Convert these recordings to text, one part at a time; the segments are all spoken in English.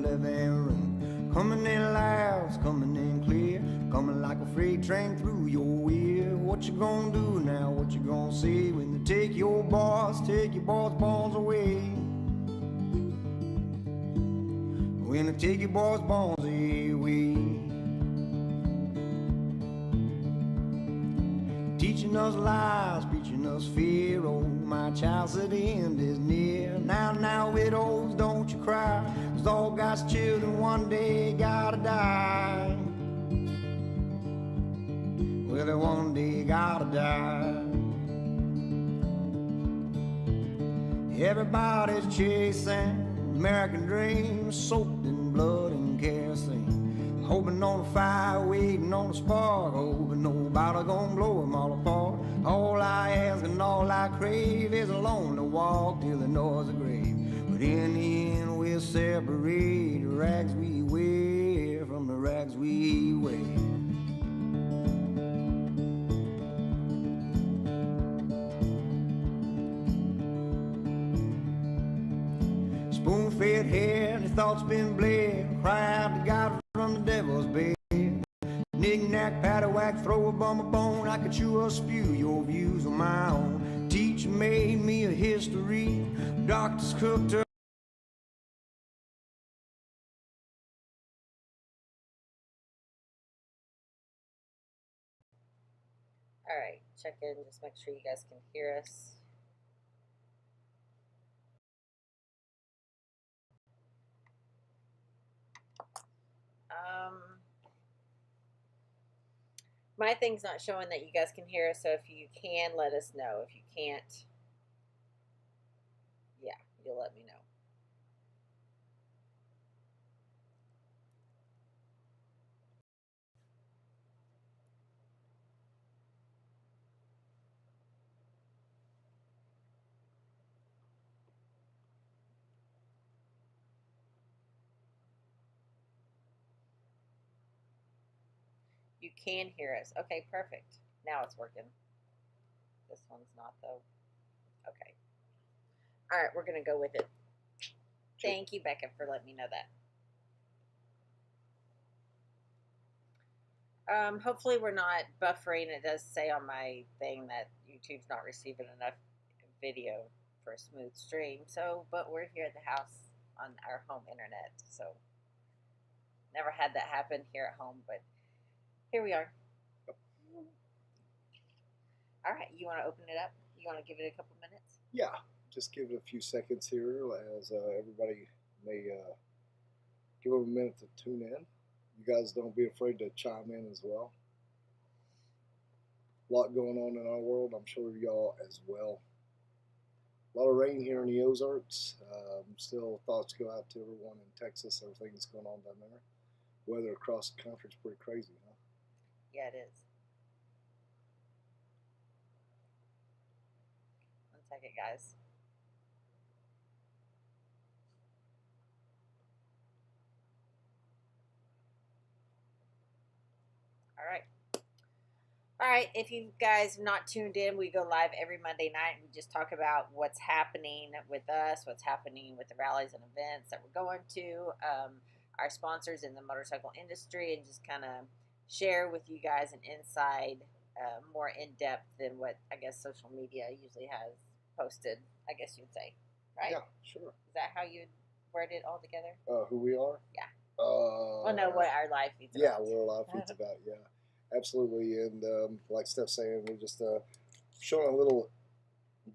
living room. Coming in loud, coming in clear, coming like a freight train through your ear. What you gonna do now? What you gonna say when they take your boss bones away? When they take your boss bones away. Teaching us lies, preaching us fear. Oh, my child said the end is near. Now, widows, don't you cry, 'cause all God's children one day gotta die. Well, they one day gotta die. Everybody's chasing American dreams, soaked in blood and kerosene. Hoping on a fire, waiting on a spark, hoping nobody gonna blow them all apart. All I ask and all I crave is a lonely walk till the noise of grave. But in the end we'll separate, the rags we wear from the rags we wear. Spoon-fed hair and his thoughts been bled. Cry out to God from the devil's bed. Knick-knack, paddywhack, throw a bum a bone. I could chew or spew your views on my own. Teacher made me a history. Doctors cooked her. All right, check in, just make sure you guys can hear us. My thing's not showing that you guys can hear us, so if you can, let us know. If you can't, yeah, you'll let me know. You can hear us. Okay, perfect. Now it's working. This one's not, though. Okay. All right, we're going to go with it. Thank you, Becca, for letting me know that. Hopefully we're not buffering. It does say on my thing that YouTube's not receiving enough video for a smooth stream. So, but we're here at the house on our home internet. So, never had that happen here at home, but here we are. All right, you want to open it up? You want to give it a couple minutes? Yeah, just give it a few seconds here as everybody may give them a minute to tune in. You guys don't be afraid to chime in as well. A lot going on in our world, I'm sure y'all as well. A lot of rain here in the Ozarks. Still thoughts go out to everyone in Texas. Everything's going on down there. Weather across the country is pretty crazy, huh? Yeah, it is. One second, guys. All right. All right, if you guys are not tuned in, we go live every Monday night. We just talk about what's happening with us, what's happening with the rallies and events that we're going to, our sponsors in the motorcycle industry, and just kind of share with you guys an inside, more in depth than what I guess social media usually has posted, I guess you'd say, right? Yeah, sure. Is that how you'd word it all together? Who we are? Yeah. Well, no, what our live feeds yeah, about. what our live feeds about, yeah. Absolutely, and like Steph's saying, we're just showing a little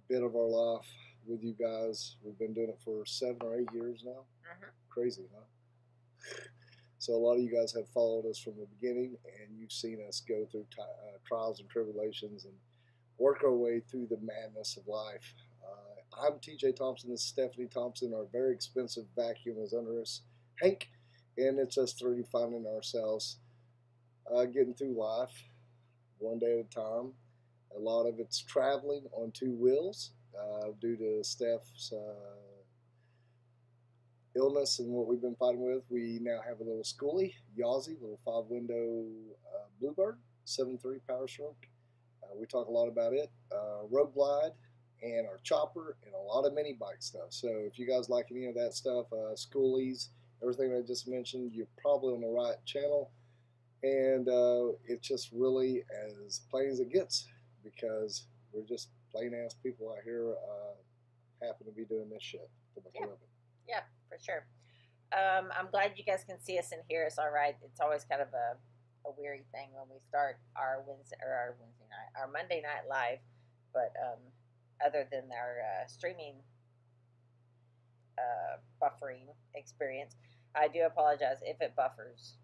bit of our life with you guys. We've been doing it for 7 or 8 years now. Crazy, huh? So a lot of you guys have followed us from the beginning, and you've seen us go through trials and tribulations and work our way through the madness of life. I'm TJ Thompson. This is Stephanie Thompson. Our very expensive vacuum is under us, Hank, and it's us three finding ourselves. Getting through life one day at a time. A lot of it's traveling on 2 wheels due to Steph's illness and what we've been fighting with. We now have a little schoolie, Yazzie, little 5-window Bluebird, 7.3 power stroke. We talk a lot about it. Road Glide and our chopper and a lot of mini bike stuff. So if you guys like any of that stuff, schoolies everything I just mentioned, you're probably on the right channel. And it's just really as plain as it gets, because we're just plain ass people out here happen to be doing this shit to make a living. Yeah, for sure. I'm glad you guys can see us and hear us all right. It's always kind of a weary thing when we start our Monday night live, but other than our streaming buffering experience, I do apologize if it buffers.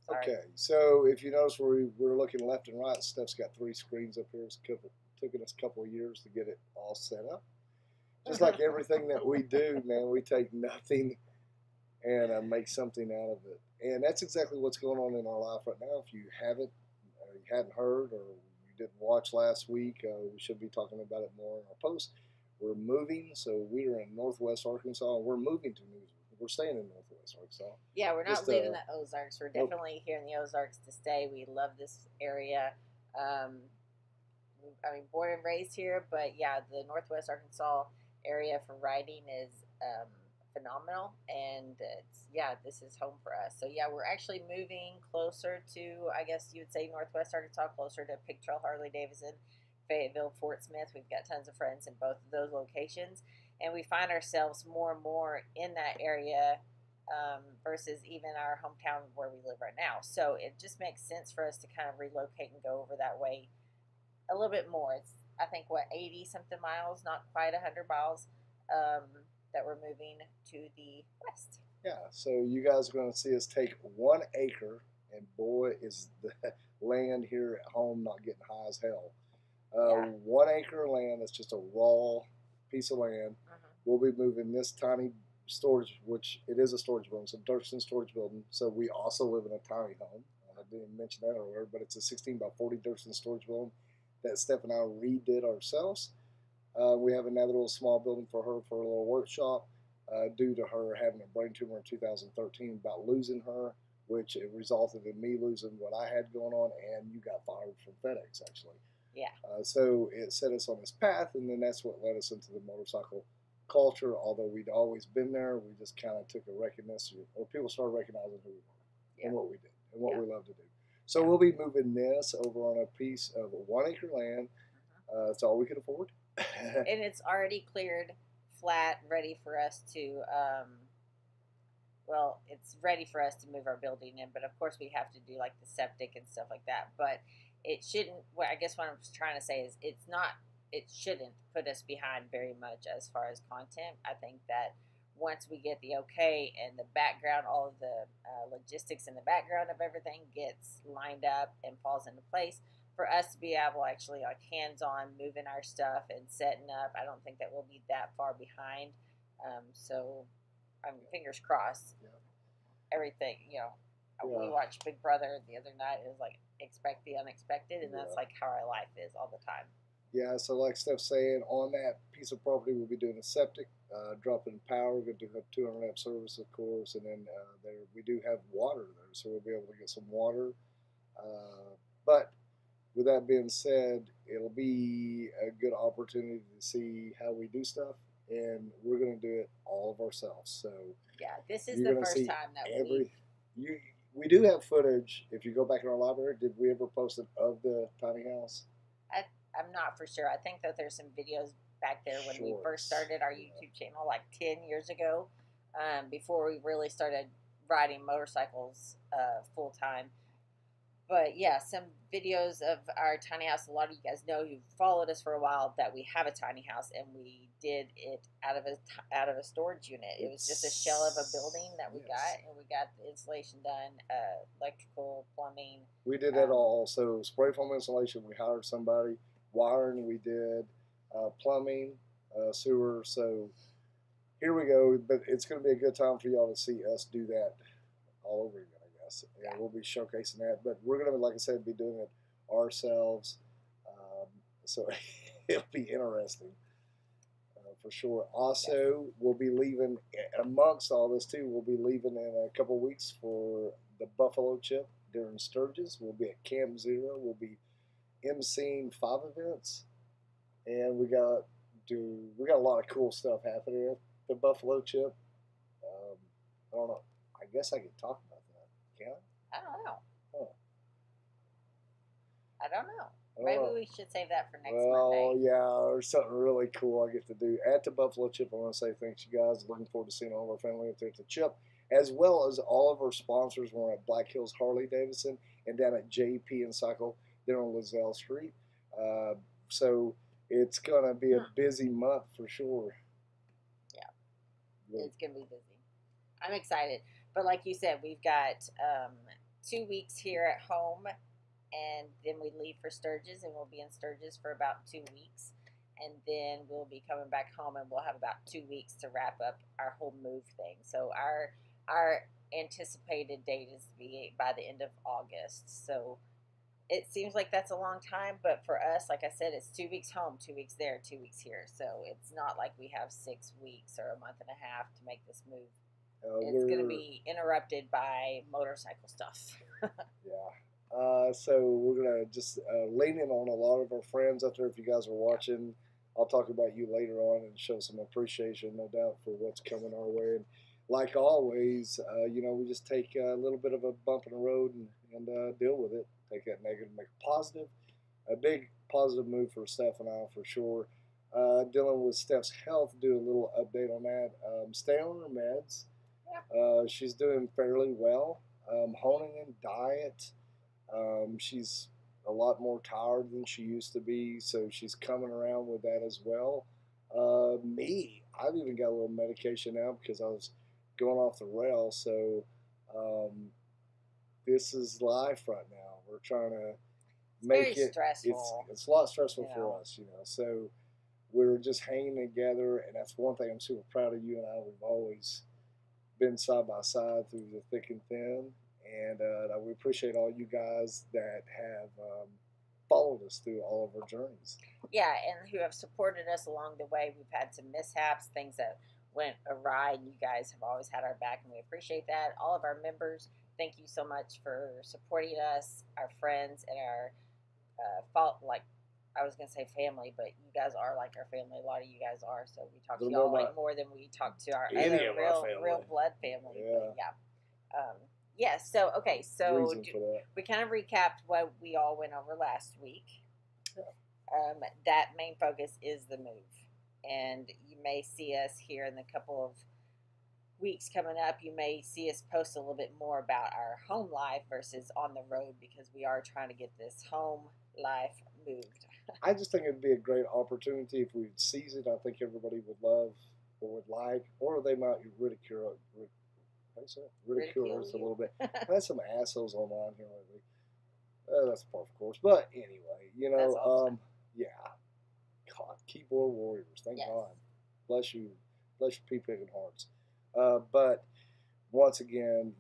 Sorry. Okay, so if you notice, we're looking left and right. Steph's got 3 screens up here. It's taken us a couple of years to get it all set up. Just like everything that we do, man, we take nothing and make something out of it. And that's exactly what's going on in our life right now. If you hadn't heard, or you didn't watch last week, we should be talking about it more in our post. We're moving, so we are in Northwest Arkansas, and we're moving to we're staying in Northwest Arkansas. Yeah, we're not leaving the Ozarks. We're definitely here in the Ozarks to stay. We love this area. I mean, born and raised here, but yeah, the Northwest Arkansas area for riding is phenomenal, and this is home for us. So yeah, we're actually moving closer to, I guess you would say, Northwest Arkansas, closer to Pig Trail, Harley Davidson, Fayetteville, Fort Smith. We've got tons of friends in both of those locations, and we find ourselves more and more in that area versus even our hometown where we live right now. So it just makes sense for us to kind of relocate and go over that way a little bit more. It's, I think, 80 something miles, not quite 100 miles, that we're moving to the west. Yeah, so you guys are going to see us take 1 acre, and boy, is the land here at home not getting high as hell. 1 acre of land, that's just a raw piece of land. We'll be moving this tiny storage, which it is a storage building, so Sturgis storage building. So we also live in a tiny home. I didn't mention that earlier, but it's a 16 by 40 Sturgis storage building that Steph and I redid ourselves. We have another little small building for her for a little workshop due to her having a brain tumor in 2013, about losing her, which it resulted in me losing what I had going on, and you got fired from FedEx, actually. Yeah. So it set us on this path, and then that's what led us into the motorcycle culture. Although we'd always been there, we just kind of took a recognition, or people started recognizing who we were and what we did and what we love to do. So we'll be moving this over on a piece of 1 acre land. That's all we can afford. And it's already cleared, flat, ready for us to, it's ready for us to move our building in. But of course, we have to do like the septic and stuff like that. But it shouldn't, I guess what I'm trying to say is it shouldn't put us behind very much as far as content. I think that once we get the okay and the background, all of the logistics in the background of everything gets lined up and falls into place, for us to be able actually like hands-on moving our stuff and setting up, I don't think that we'll be that far behind. So I'm fingers crossed. Everything, we watched Big Brother the other night. It was like expect the unexpected, and that's like how our life is all the time. Yeah, so like Steph's saying, on that piece of property, we'll be doing a septic, dropping power. We're going to have 200 amp service, of course, and then we do have water there, so we'll be able to get some water. But with that being said, it'll be a good opportunity to see how we do stuff, and we're going to do it all of ourselves. So yeah, this is the first time that we do have footage. If you go back in our library, did we ever post it of the tiny house? I'm not for sure. I think that there's some videos back there when we first started our YouTube channel like 10 years ago, before we really started riding motorcycles full time. But yeah, some videos of our tiny house. A lot of you guys know, who've followed us for a while, that we have a tiny house, and we did it out of a storage unit. It was just a shell of a building that we got, and we got the insulation done, electrical, plumbing. We did it all. So spray foam insulation, we hired somebody. Wiring, we did. Plumbing, sewer. So here we go. But it's going to be a good time for y'all to see us do that all over again. Yeah, we'll be showcasing that, but we're going to, like I said, be doing it ourselves, so it'll be interesting for sure. Also, we'll be leaving, amongst all this too, we'll be leaving in a couple weeks for the Buffalo Chip during Sturgis. We'll be at Camp Zero. We'll be emceeing 5 events, and we got a lot of cool stuff happening at the Buffalo Chip. I don't know. I guess I could talk about that. Can I? I don't know. Huh. I don't know. I don't Maybe know. we should save that for next Well, Monday. yeah, there's something really cool I get to do at the Buffalo Chip. I want to say thanks, you guys. Looking forward to seeing all of our family up there at the Chip, as well as all of our sponsors. We're at Black Hills Harley Davidson and down at JP and Cycle. They're on Lizelle Street. So it's going to be a busy month for sure. Yeah, it's going to be busy. I'm excited. But like you said, we've got 2 weeks here at home. And then we leave for Sturgis, and we'll be in Sturgis for about 2 weeks. And then we'll be coming back home, and we'll have about 2 weeks to wrap up our whole move thing. So our anticipated date is to be by the end of August. So it seems like that's a long time, but for us, like I said, it's 2 weeks home, 2 weeks there, 2 weeks here. So it's not like we have 6 weeks or a month and a half to make this move. It's going to be interrupted by motorcycle stuff. Yeah. So we're going to just lean in on a lot of our friends out there. If you guys are watching, I'll talk about you later on and show some appreciation, no doubt, for what's coming our way. And like always, we just take a little bit of a bump in the road and deal with it. Take that negative, make it positive. A big positive move for Steph and I for sure. Dealing with Steph's health, do a little update on that. Stay on her meds. She's doing fairly well. Honing in diet. She's a lot more tired than she used to be, so she's coming around with that as well. Me, I've even got a little medication now because I was going off the rail, so this is life right now. We're trying to make it stressful. It's a lot stressful for us, so we're just hanging together, and that's one thing I'm super proud of you and I. We've always been side by side through the thick and thin. And we appreciate all you guys that have followed us through all of our journeys. Yeah, and who have supported us along the way. We've had some mishaps, things that went awry, and you guys have always had our back, and we appreciate that. All of our members, thank you so much for supporting us, our friends, and our I was going to say family, but you guys are like our family. A lot of you guys are, so we talk to y'all like more than we talk to our other real blood family. Yeah. But yeah. Yes. So okay. So we kind of recapped what we all went over last week. Yeah. That main focus is the move, and you may see us here in the couple of weeks coming up. You may see us post a little bit more about our home life versus on the road, because we are trying to get this home life moved. I just think it'd be a great opportunity if we'd seize it. I think everybody would love or would like, or they might ridicule us a little bit. There's some assholes online here lately. That's part of course. But anyway, awesome. Yeah. God, keyboard warriors. Thank God. Bless you. Bless your pea-picking hearts. But once again,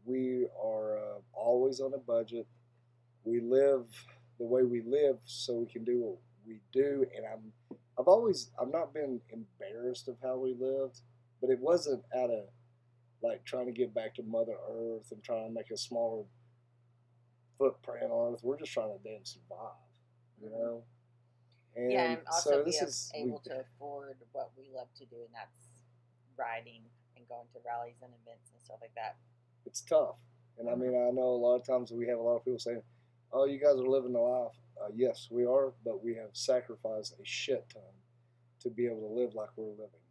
we are always on a budget. We live the way we live so we can do what we do. And I've not been embarrassed of how we lived, but it wasn't out of like trying to get back to Mother Earth and trying to make a smaller footprint on Earth. We're just trying to damn survive, And and also so able to afford what we love to do, and that's riding and going to rallies and events and stuff like that. It's tough. And I mean, I know a lot of times we have a lot of people saying, oh, you guys are living the life. Yes, we are, but we have sacrificed a shit ton to be able to live like we're living.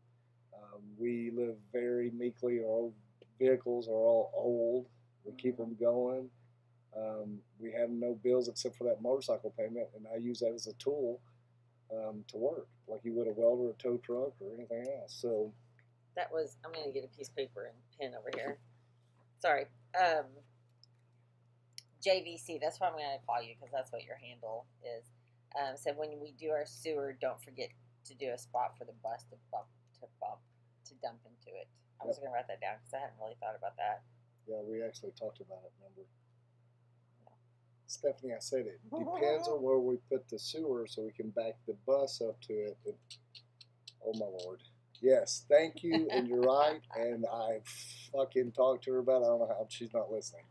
We live very meekly. Our old vehicles are all old. We keep them going. We have no bills except for that motorcycle payment, and I use that as a tool to work, like you would a welder, a tow truck, or anything else. So I'm going to get a piece of paper and pen over here. Sorry. JVC, that's what I'm going to call you, because that's what your handle is. Said when we do our sewer, don't forget to do a spot for the bus to dump into it. I was going to write that down because I hadn't really thought about that. Yeah, we actually talked about it, remember? Yeah. Stephanie, I said it depends on where we put the sewer so we can back the bus up to it. Oh, my Lord. Yes, thank you, and you're right, and I fucking talked to her about it. I don't know how she's not listening.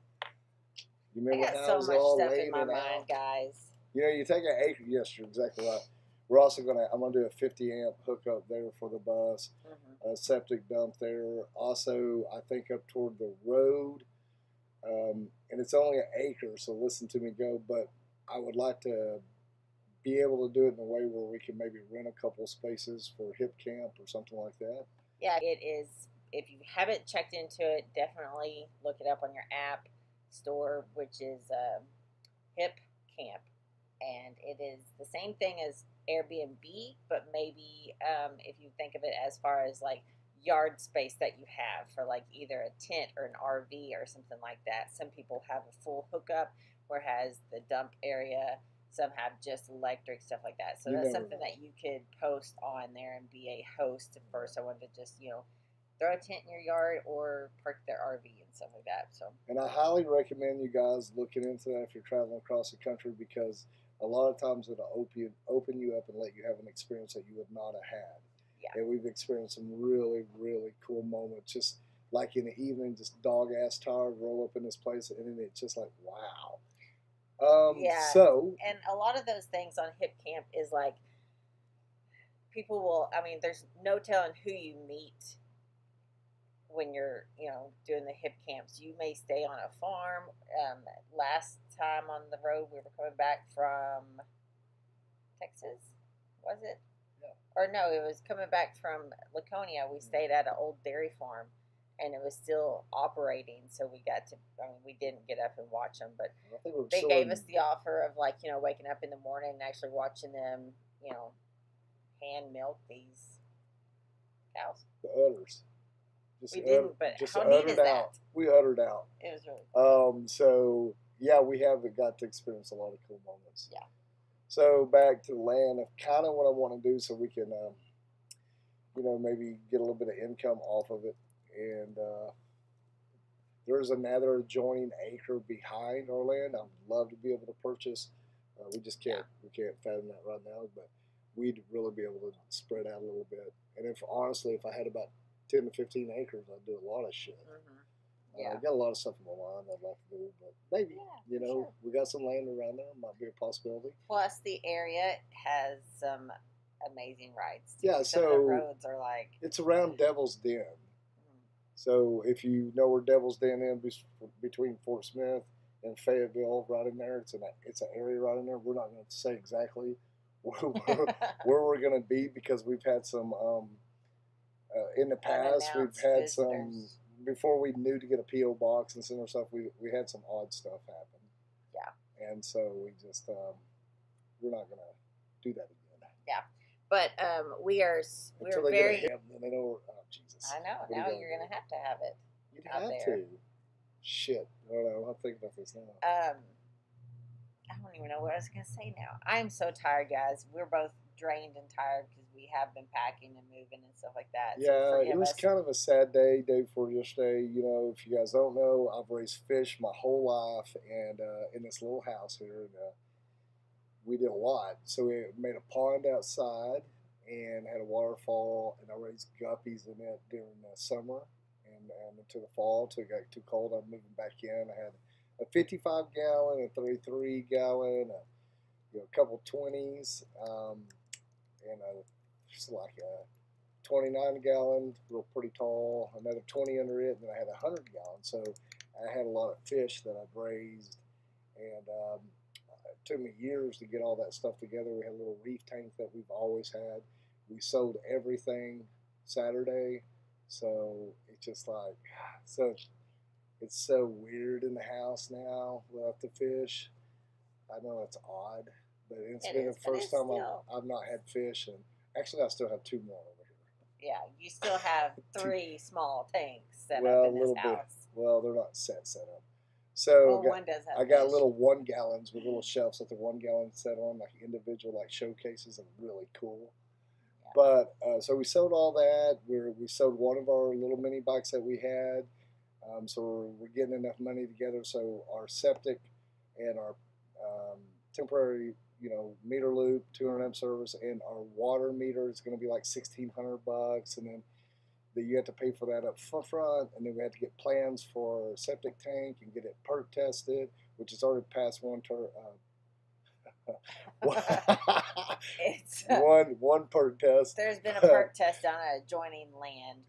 You remember I got how so it was much all stuff laying in my mind, out? guys. You take an acre. Yes, you're exactly right. We're also I'm gonna do a 50 amp hookup there for the bus, Mm-hmm. a septic dump there. Also, I think up toward the road, and it's only an acre, so listen to me go. But I would like to be able to do it in a way where we can maybe rent a couple spaces for hip camp or something like that. Yeah, it is. If you haven't checked into it, definitely look it up on your app store, which is Hip Camp, and it is the same thing as Airbnb, but maybe if you think of it as far as like yard space that you have for like either a tent or an RV or something like that. Some people have a full hookup, whereas the dump area, some have just electric, stuff like that. So You that's never something know. that you could post on there and be a host for someone to just, throw a tent in your yard or park their RV and stuff like that. So And I highly recommend you guys looking into that if you're traveling across the country, because a lot of times it'll open you up and let you have an experience that you would not have had. yeah, And we've experienced some really, really cool moments. Just like in the evening, just dog ass tired, roll up in this place, and then it's just like, wow. yeah. So And a lot of those things on Hip Camp is like people will. I mean, there's no telling who you meet when you're, doing the hip camps. You may stay on a farm. Last time on the road, we were coming back from Texas, was it? Yeah. Or no, it was coming back from Laconia. We stayed at an old dairy farm, and it was still operating. So we got to. I mean, we didn't get up and watch them, but I think we're they still gave in us the offer of like, waking up in the morning and actually watching them, hand milk these cows. the udders. We didn't, but Just how neat uttered is out. that? We uttered out. It was really cool. So yeah, we have got to experience a lot of cool moments. Yeah. So back to the land of kind of what I want to do, so we can, maybe get a little bit of income off of it. And there's another adjoining acre behind our land. I'd love to be able to purchase. We just can't. We can't fathom that right now, but we'd really be able to spread out a little bit. And if I had about 10 to 15 acres, I'd do a lot of shit. Mm-hmm. Yeah. I got a lot of stuff in my mind I'd like to do, but maybe, sure. we got some land around there. Might be a possibility. Plus, the area has some amazing rides. Yeah, Some of the roads are like it's around Devil's Den. So if you know where Devil's Den is, between Fort Smith and Fayetteville, right in there, it's an area right in there. We're not going to say exactly where we're going to be, because we've had some in the past. We've had some before we knew to get a PO box and send our stuff. We had some odd stuff happen. Yeah. And so we just we're not going to do that again. Yeah. But we're Until they very. get ahead, then they know. Oh Jesus! I know. Now you're gonna have to have it. You'd out have there. to. Shit. I don't know. I'll think about this now. I don't even know what I was gonna say now. I'm so tired, guys. We're both drained and tired because we have been packing and moving and stuff like that. Yeah, so it was kind of a sad day before yesterday. If you guys don't know, I've raised fish my whole life, and in this little house here, and we did a lot. So we made a pond outside and had a waterfall, and I raised guppies in it during the summer and into the fall until it got too cold. I'm moving back in. I had a 55 gallon, a 33 gallon, a couple 20s, and just like a 29 gallon, real pretty tall, another 20 under it, and then I had a 100 gallon. So I had a lot of fish that I've raised, and it took me years to get all that stuff together. We had a little reef tank that we've always had. We sold everything Saturday, so it's just like, it's so weird in the house now without the fish. I know it's odd, but it's been the first time I've not had fish, and actually I still have 2 more over here. Yeah, you still have 3 small tanks set Well, up in this house. Well, they're not set up. So one does have I got fish. little 1 gallons with little shelves that the 1 gallon set on, like individual like showcases, and really cool. Yeah. But so we sold all that. We sold one of our little mini bikes that we had. So we're getting enough money together. So our septic and our temporary, meter loop, 200 amp service, and our water meter is going to be like $1,600, and then you have to pay for that up front, and then we had to get plans for our septic tank and get it perk tested, which has already passed It's one perk test. there's been a perk test on a adjoining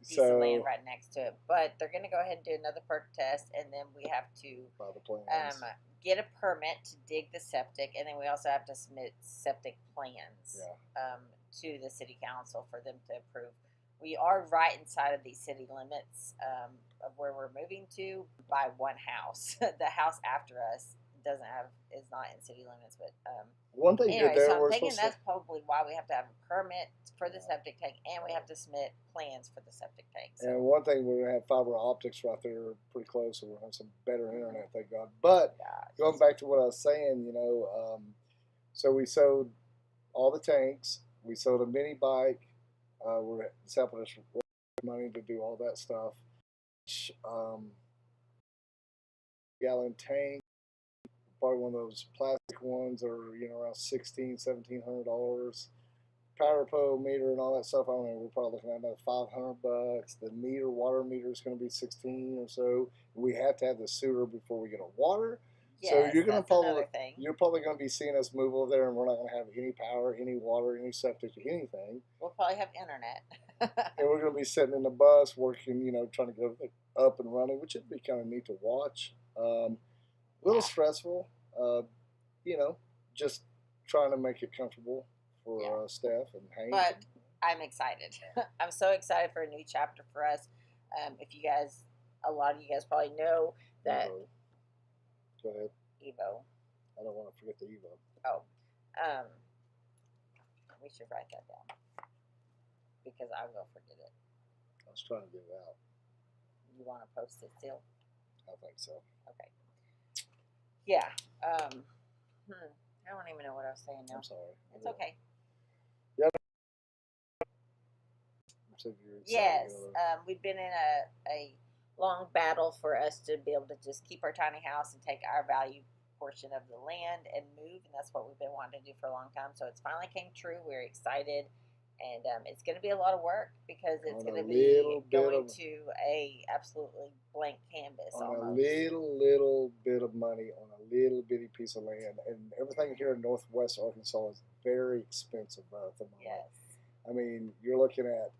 piece of land So right next to it, but they're going to go ahead and do another perk test, and then we have to by the plans. get a permit to dig the septic, and then we also have to submit septic plans to the city council for them to approve. We are right inside of these city limits of where we're moving to by one house. The house after us is not in city limits, but one thing anyway, good there, so I'm we're thinking supposed that's probably why we have to have a permit for the septic tank, and we have to submit plans for the septic tank. to, and one thing, we're gonna have fiber optics right there, pretty close, so we'll have some better internet, thank God. But going back to what I was saying, so we sold all the tanks, we sold a mini bike. We're helping us money to do all that stuff. Gallon tank, probably one of those plastic ones are around $1,700. Power pole meter and all that stuff. I don't know. We're probably looking at about $500. The water meter is going to be 16 or so. We have to have the sewer before we get a water. Yes, so you're going to you're probably going to be seeing us move over there, and we're not going to have any power, any water, any septic, anything. We'll probably have internet. And we're going to be sitting in the bus working, trying to get it up and running, which would be kind of neat to watch. A little stressful, just trying to make it comfortable for staff and Hank. But I'm excited. I'm so excited for a new chapter for us. If you guys, a lot of you guys probably know that. Evo. Go ahead. Evo. I don't want to forget the Evo. Oh. We should write that down. Because I will forget it. I was trying to get it out. You want to post it still? I think so. Okay. Yeah. I don't even know what I was saying now. I'm sorry. It's okay. Yeah. Yes. We've been in a long battle for us to be able to just keep our tiny house and take our value portion of the land and move, and that's what we've been wanting to do for a long time. So it's finally came true. We're excited. And it's going to be a lot of work because it's going to be going to a absolutely blank canvas on almost. A little bit of money on a little bitty piece of land, and everything here in Northwest Arkansas is very expensive at the moment. Yes. I mean, you're looking at,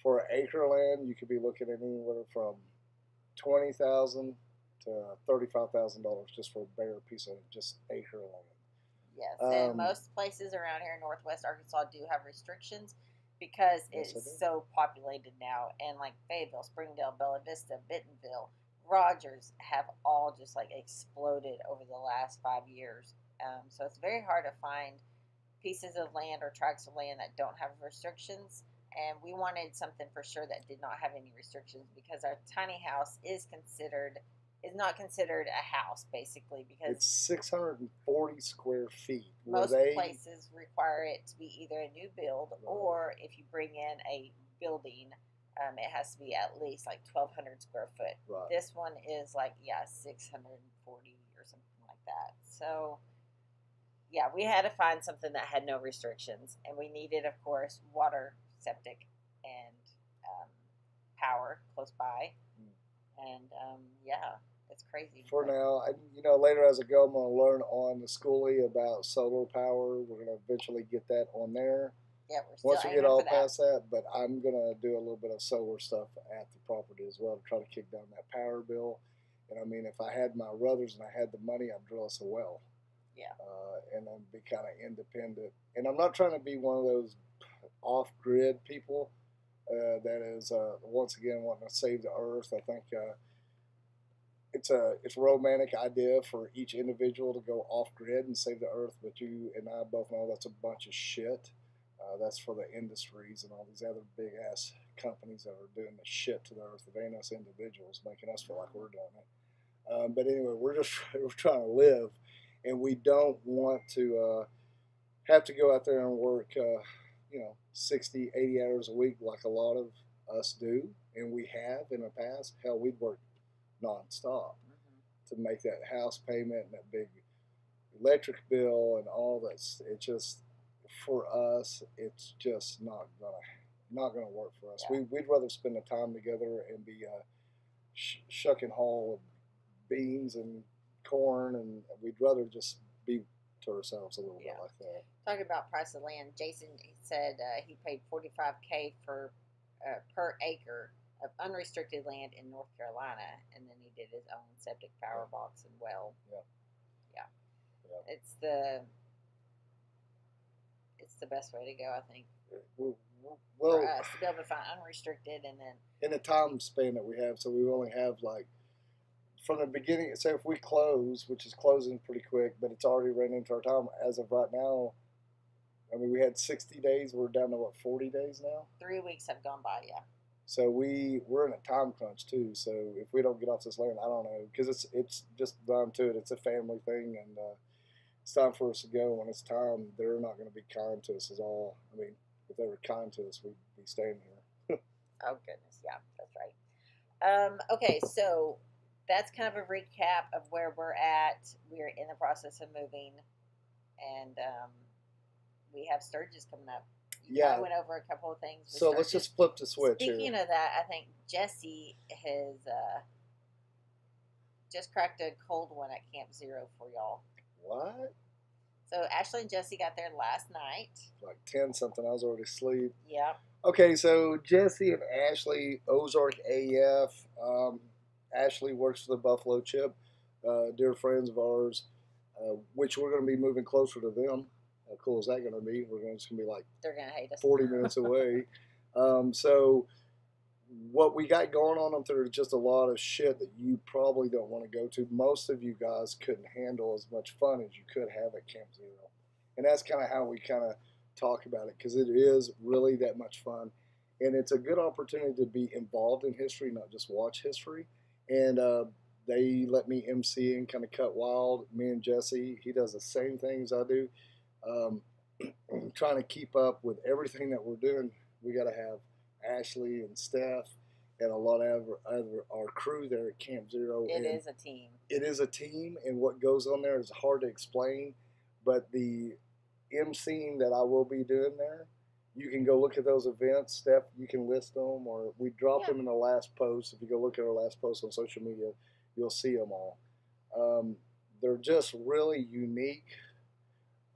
for acre land, you could be looking at anywhere from $20,000 to $35,000 just for a bare piece of just acre land. Yes, and most places around here in Northwest Arkansas do have restrictions because it's so populated now. And like Fayetteville, Springdale, Bella Vista, Bentonville, Rogers have all just like exploded over the last 5 years. So it's very hard to find pieces of land or tracts of land that don't have restrictions. And we wanted something for sure that did not have any restrictions because our tiny house is not considered a house, basically, because it's 640 square feet. Most places require it to be either a new build or if you bring in a building, it has to be at least like 1,200 square foot. Right. This one is like 640 or something like that. So yeah, we had to find something that had no restrictions, and we needed, of course, water, septic, and power close by. And it's crazy. For now, later as I go, I'm going to learn on the schoolie about solar power. We're going to eventually get that on there. Yeah, we're still once we get all past that. But I'm going to do a little bit of solar stuff at the property as well to try to kick down that power bill. And I mean, if I had my ruthers and I had the money, I'd drill us a well. Yeah. And then be kind of independent. And I'm not trying to be one of those off-grid people that is once again wanting to save the earth. I think it's a romantic idea for each individual to go off-grid and save the earth, but you and I both know that's a bunch of shit. That's for the industries and all these other big-ass companies that are doing the shit to the earth. It ain't us individuals making us feel like we're doing it. But anyway, we're trying to live, and we don't want to have to go out there and work 60, 80 hours a week like a lot of us do, and we have in the past. Hell, we'd work nonstop to make that house payment and that big electric bill and all that. It's just, for us, it's just not gonna work for us. Yeah. We'd rather spend the time together and be shucking haul of beans and corn, and we'd rather just be to ourselves a little Yeah. bit like that. Talking about price of land, Jason said he paid $45K for per acre of unrestricted land in North Carolina, and then he did his own septic power box and well. Yeah. Yeah. It's the best way to go, I think, Well, for us to be able to find unrestricted, and then in the time span that we have, so we only have like from the beginning. So if we close, which is closing pretty quick, but it's already ran into our time as of right now. I mean, we had 60 days. We're down to what, 40 days now? 3 weeks have gone by. Yeah. So we're in a time crunch too. So if we don't get off this land, I don't know, because it's just down to it. It's a family thing, and it's time for us to go. When it's time, they're not going to be kind to us at all. I mean, if they were kind to us, we'd be staying here. Oh goodness, yeah, that's right. Okay, so that's kind of a recap of where we're at. We're in the process of moving, and we have Sturgis coming up. I went over a couple of things. So let's just flip the switch. Speaking of that, I think Jesse has just cracked a cold one at Camp Zero for y'all. What? So Ashley and Jesse got there last night. Like 10 something. I was already asleep. Yeah. Okay, so Jesse and Ashley, Ozark AF. Ashley works for the Buffalo Chip, dear friends of ours, which we're going to be moving closer to them. How cool is that going to be? It's going to be like they're going to hate us 40 minutes away. So what we got going on up there is just a lot of shit that you probably don't want to go to. Most of you guys couldn't handle as much fun as you could have at Camp Zero. And that's kind of how we kind of talk about it, because it is really that much fun. And it's a good opportunity to be involved in history, not just watch history. And they let me MC and kind of cut wild. Me and Jesse, he does the same things I do. Trying to keep up with everything that we're doing. We got to have Ashley and Steph and a lot of our crew there at Camp Zero. It is a team. It is a team, and what goes on there is hard to explain. But the MCing that I will be doing there, you can go look at those events. Steph, you can list them, or we dropped them in the last post. If you go look at our last post on social media, you'll see them all. They're just really unique.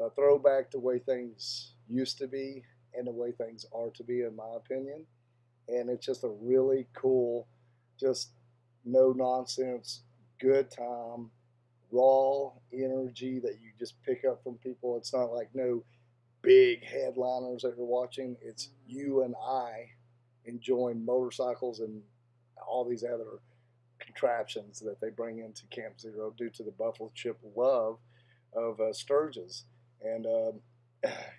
A throwback to the way things used to be and the way things are to be, in my opinion. And it's just a really cool, just no nonsense, good time, raw energy that you just pick up from people. It's not like no big headliners that you're watching. It's you and I enjoying motorcycles and all these other contraptions that they bring into Camp Zero due to the Buffalo Chip love of Sturgis. And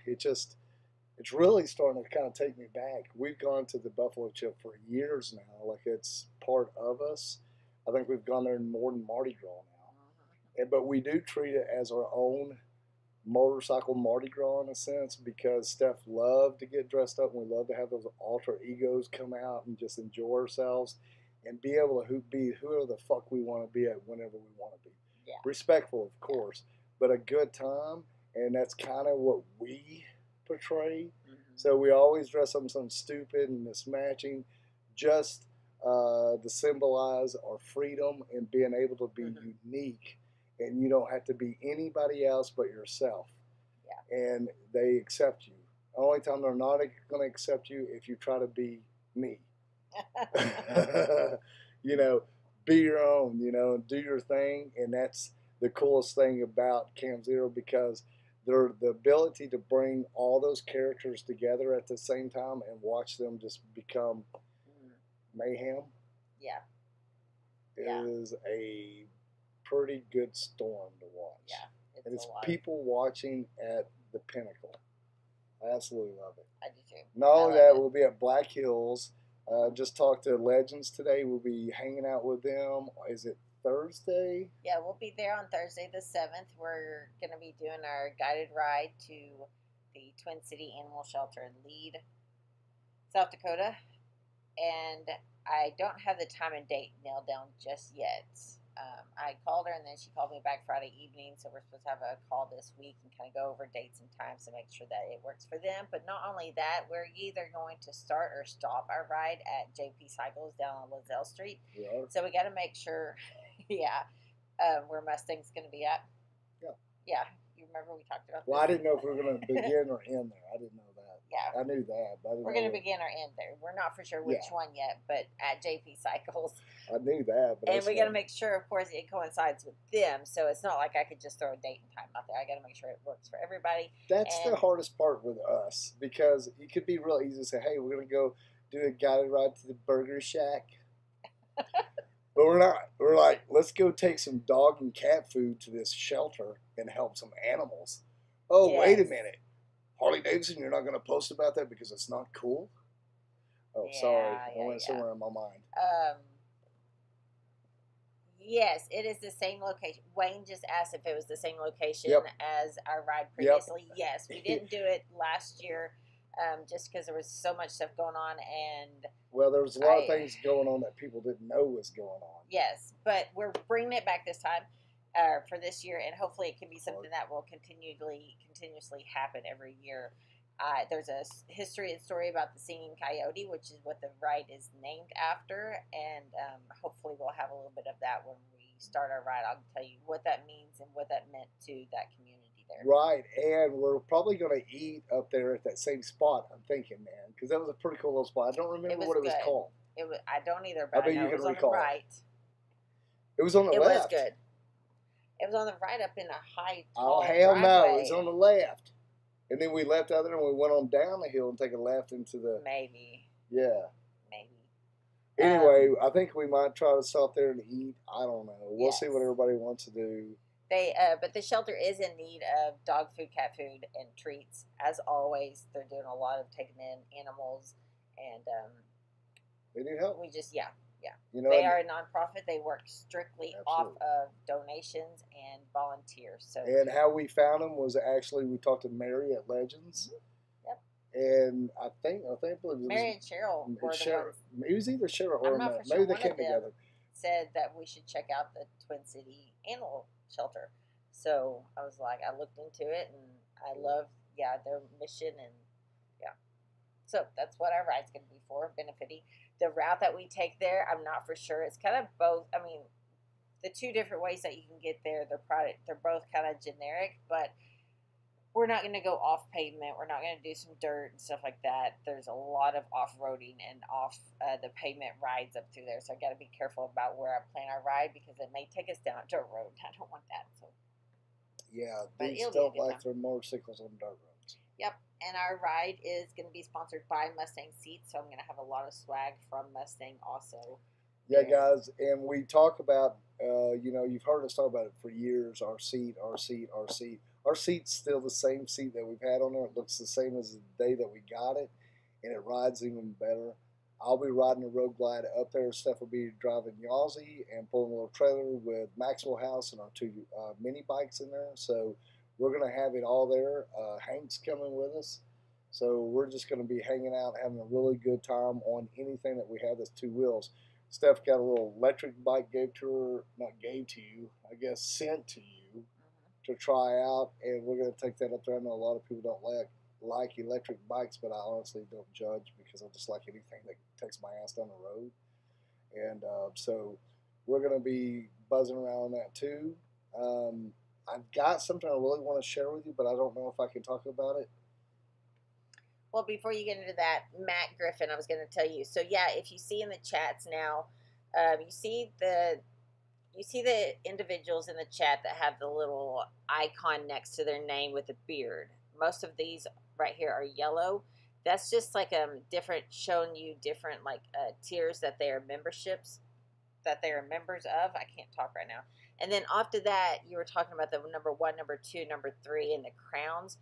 it's really starting to kind of take me back. We've gone to the Buffalo Chip for years now. Like, it's part of us. I think we've gone there more than Mardi Gras now. But we do treat it as our own motorcycle Mardi Gras in a sense, because Steph loved to get dressed up, and we love to have those alter egos come out and just enjoy ourselves and be able to be whoever the fuck we want to be at whenever we want to be. Yeah. Respectful, of course, but a good time. And that's kind of what we portray. So we always dress up in something stupid and mismatching, just to symbolize our freedom and being able to be unique. And you don't have to be anybody else but yourself. Yeah. And they accept you. The only time they're not going to accept you if you try to be me. Be your own, and do your thing. And that's the coolest thing about Camp Zero, because the ability to bring all those characters together at the same time and watch them just become mayhem is a pretty good storm to watch. Yeah, it's people watching at the pinnacle. I absolutely love it. I do too. Not only that, we'll be at Black Hills. Just talked to Legends today. We'll be hanging out with them. Is it Thursday? Yeah, we'll be there on Thursday the 7th. We're going to be doing our guided ride to the Twin City Animal Shelter in Lead, South Dakota. And I don't have the time and date nailed down just yet. I called her, and then she called me back Friday evening, so we're supposed to have a call this week and kind of go over dates and times to make sure that it works for them. But not only that, we're either going to start or stop our ride at JP Cycles down on Lozelle Street. Yeah. So we got to make sure, where Mustang's going to be at. Yeah. Yeah, You remember we talked about Well, this? I didn't know if we were going to begin or end there. I didn't know that. Yeah. I knew that, but I didn't We're know going to begin or end there. We're not for sure which Yeah. one yet, but at JP Cycles. I knew that, but And we got to make sure, of course, it coincides with them. So it's not like I could just throw a date and time out there. I got to make sure it works for everybody. That's the hardest part with us, because it could be real easy to say, hey, we're going to go do a guided ride to the Burger Shack. But we're not. We're like, let's go take some dog and cat food to this shelter and help some animals. Oh, Yes. wait a minute. Harley Davidson, you're not going to post about that because it's not cool? Oh, sorry. I went somewhere in my mind. Yes, it is the same location. Wayne just asked if it was the same location Yep. as our ride previously. Yep. Yes, we didn't do it last year just because there was so much stuff going on. And well, there was a lot of things going on that people didn't know was going on. Yes, but we're bringing it back this time for this year, and hopefully it can be something that will continuously happen every year. There's a history and story about the singing coyote, which is what the ride is named after, and hopefully we'll have a little bit of that when we start our ride. I'll tell you what that means and what that meant to that community there. Right, and we're probably going to eat up there at that same spot, I'm thinking, man, because that was a pretty cool little spot. I don't remember what it was called. I don't either, but I bet you can recall. On the right. It was on the left. It was good. It was on the right up in a high, tall hell driveway. no, it was on the left. And then we left out there and we went on down the hill and take a left into the... Maybe. Yeah. Maybe. Anyway, I think we might try to stop there and eat. I don't know. We'll see what everybody wants to do. But the shelter is in need of dog food, cat food, and treats. As always, they're doing a lot of taking in animals, and they need help. We just, yeah. You know, they are a nonprofit. They work strictly off of donations and volunteers. So, and how we found them was actually we talked to Mary at Legends. Yep. And I think it was Mary and Cheryl were the ones. It was either Cheryl or Mary. Maybe they came together. Said that we should check out the Twin City Animal Shelter. So I was like, I looked into it, and I love their mission, and so that's what our ride's going to be for, benefiting. The route that we take there, I'm not for sure. It's kind of both. I mean, the two different ways that you can get there, they're both kind of generic, but we're not going to go off pavement. We're not going to do some dirt and stuff like that. There's a lot of off-roading and off the pavement rides up through there, so I got to be careful about where I plan our ride because it may take us down a dirt road. I don't want that. So. Yeah, these don't like their motorcycles on dirt roads. Yep. And our ride is going to be sponsored by Mustang Seats, so I'm going to have a lot of swag from Mustang also. Yeah, guys, and we talk about, you've heard us talk about it for years, our seat. Our seat's still the same seat that we've had on there. It looks the same as the day that we got it, and it rides even better. I'll be riding a Road Glide up there. Steph will be driving Yazzie and pulling a little trailer with Maxwell House and our two mini bikes in there. So we're going to have it all there. Hank's coming with us. So we're just going to be hanging out, having a really good time on anything that we have that's two wheels. Steph got a little electric bike sent to you to try out, and we're going to take that up there. I know a lot of people don't like electric bikes, but I honestly don't judge because I just like anything that takes my ass down the road. And so we're going to be buzzing around that too. I've got something I really want to share with you, but I don't know if I can talk about it. Well, before you get into that, Matt Griffin, I was going to tell you. So yeah, if you see in the chats now, you see the individuals in the chat that have the little icon next to their name with a beard. Most of these right here are yellow. That's just like different, showing you different tiers that they are memberships, that they are members of. I can't talk right now. And then after that, you were talking about the number 1, number 2, number 3, and the crowns.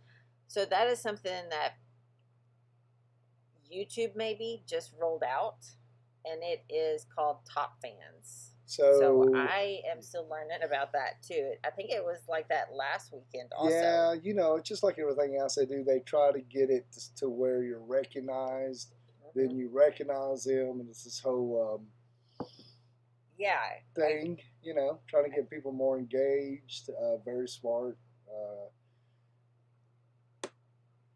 So that is something that YouTube maybe just rolled out, and it is called Top Fans. So I am still learning about that too. I think it was like that last weekend also. Yeah, it's just like everything else they do. They try to get it to where you're recognized, then you recognize them, and it's this whole thing, trying to get people more engaged. Very smart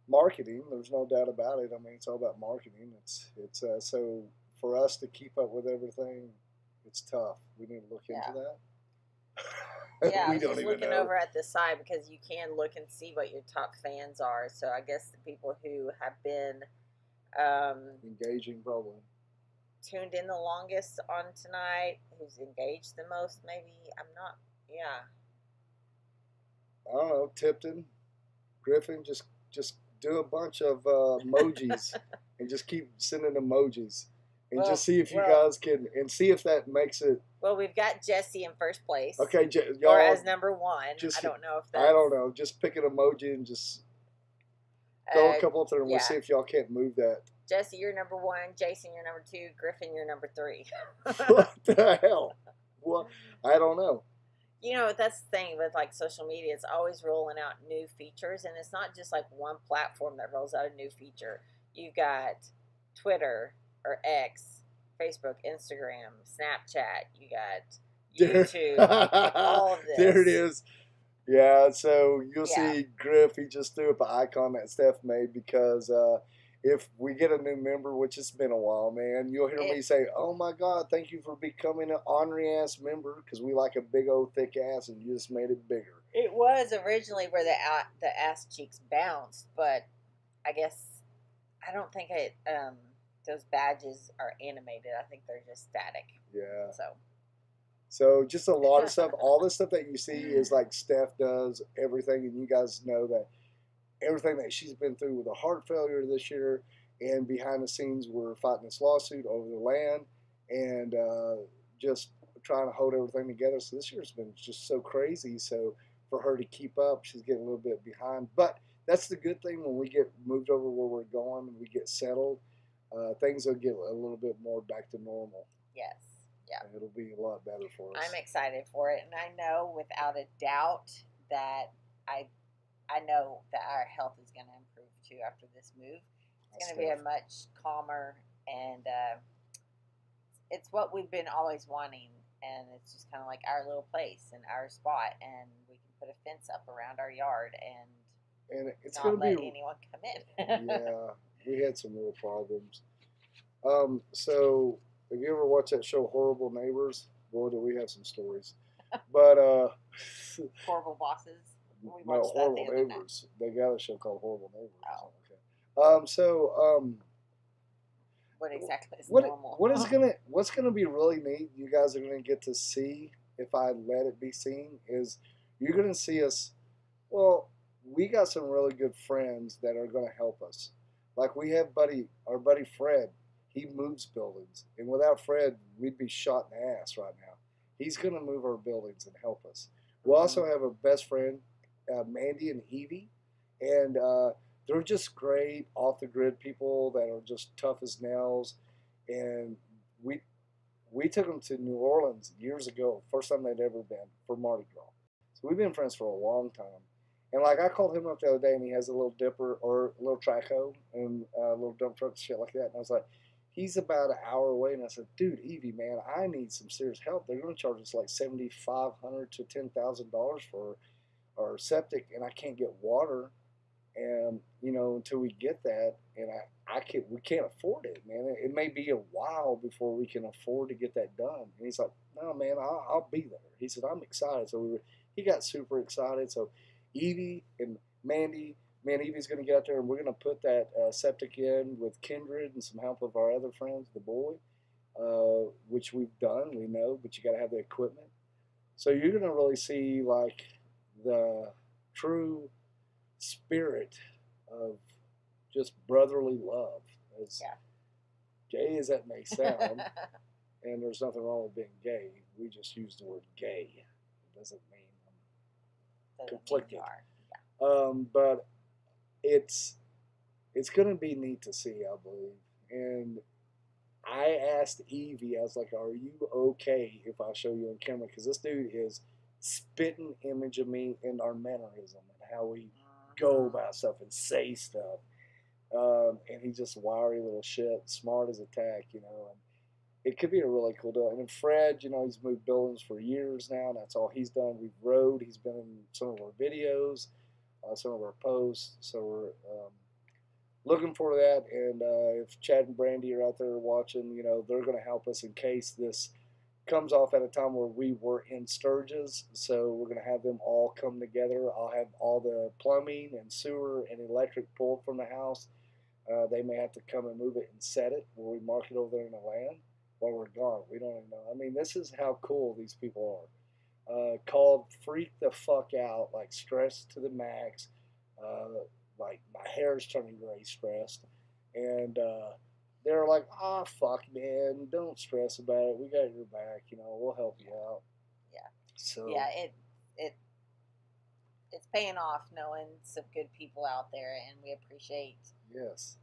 marketing. There's no doubt about it. I mean, it's all about marketing. It's so for us to keep up with everything, it's tough. We need to look into that. Yeah, I We was don't just even looking know. over at the side because you can look and see what your top fans are. So I guess the people who have been Engaging, probably. tuned in the longest on tonight, who's engaged the most, maybe. I'm not, yeah. I don't know. Tipton, Griffin, just do a bunch of emojis and just keep sending emojis and Well, just see if you well, guys can and see if that makes it. well, we've got Jesse in first place, Okay, or y'all. as number one. Just I don't know if I that's. don't know. Just pick an emoji and just throw a couple up there, and we'll yeah. see if y'all can't move that. Jesse, you're number one. Jason, you're number two. Griffin, you're number three. What the hell? What? I don't know. You know, that's the thing with like social media. It's always rolling out new features, and it's not just like one platform that rolls out a new feature. You've got Twitter or X, Facebook, Instagram, Snapchat. You got YouTube. All of this. There it is. Yeah, so you'll Yeah. see Griff, he just threw up an icon that Steph made because if we get a new member, which it's been a while, man, you'll hear me say, oh my God, thank you for becoming an ornery ass member because we like a big old thick ass and you just made it bigger. It was originally where the ass cheeks bounced, but I guess I don't think those badges are animated. I think they're just static. Yeah. So just a lot of stuff. All the stuff that you see is like Steph does everything, and you guys know that everything that she's been through with a heart failure this year, and behind the scenes we're fighting this lawsuit over the land, and just trying to hold everything together. So this year's been just so crazy. So for her to keep up, she's getting a little bit behind. But that's the good thing when we get moved over where we're going and we get settled, things will get a little bit more back to normal. yes. Yeah. And it'll be a lot better for us. I'm excited for it, and I know without a doubt that I know that our health is going to improve too after this move. It's going to be a much calmer, and it's what we've been always wanting, and it's just kind of like our little place and our spot, and we can put a fence up around our yard and it's not going to let be anyone come in. yeah, we had some real problems. So have you ever watched that show Horrible Neighbors? Boy, do we have some stories. But Horrible bosses. We no, watched that Horrible the other night. Neighbors. They got a show called Horrible Neighbors. Oh. Okay. What exactly is what normal? what's gonna be really neat? You guys are gonna get to see if I let it be seen. Is you're gonna see us. Well, we got some really good friends that are gonna help us. Like we have our buddy Fred. He moves buildings, and without Fred, we'd be shot in the ass right now. He's gonna move our buildings and help us. We'll also have a best friend, Mandy and Evie, and they're just great off the grid people that are just tough as nails. And we took them to New Orleans years ago, first time they'd ever been for Mardi Gras. So we've been friends for a long time. And like I called him up the other day, and he has a little dipper or a little track hoe and a little dump truck and shit like that. And I was like, he's about an hour away, and I said, dude, Evie, man, I need some serious help. They're going to charge us like $7,500 to $10,000 for our septic, and I can't get water, and until we get that, and we can't afford it, man. It may be a while before we can afford to get that done. And he's like, no, man, I'll be there. He said, I'm excited. So he got super excited. So Evie and Mandy. Man, Evie's going to get out there, and we're going to put that septic in with Kindred and some help of our other friends, the boy, which we've done, we know, but you got to have the equipment. So you're going to really see like the true spirit of just brotherly love, as gay as that may sound. And there's nothing wrong with being gay. We just use the word gay. It doesn't mean I'm conflicted. But it's going to be neat to see, I believe. And I asked Evie, I was like, are you okay if I show you on camera? Because this dude is spitting image of me in our mannerism and how we go about stuff and say stuff. And he's just wiry little shit, smart as a tack, And it could be a really cool deal. And then Fred, he's moved buildings for years now, and that's all he's done. We've rode. He's been in some of our videos, some of our posts. So we're looking for that. And if Chad and Brandy are out there watching, they're going to help us in case this comes off at a time where we were in Sturgis, so we're going to have them all come together. I'll have all the plumbing and sewer and electric pulled from the house. They may have to come and move it and set it where we mark it over there in the land while we're gone. We don't even know. I mean, this is how cool these people are. Called Freak the Fuck Out, like stressed to the max. Like my hair's turning gray stressed. And they're like, ah, fuck, man, don't stress about it. We got your back. We'll help you out. Yeah. So yeah, it's paying off knowing some good people out there, and we appreciate. Yes.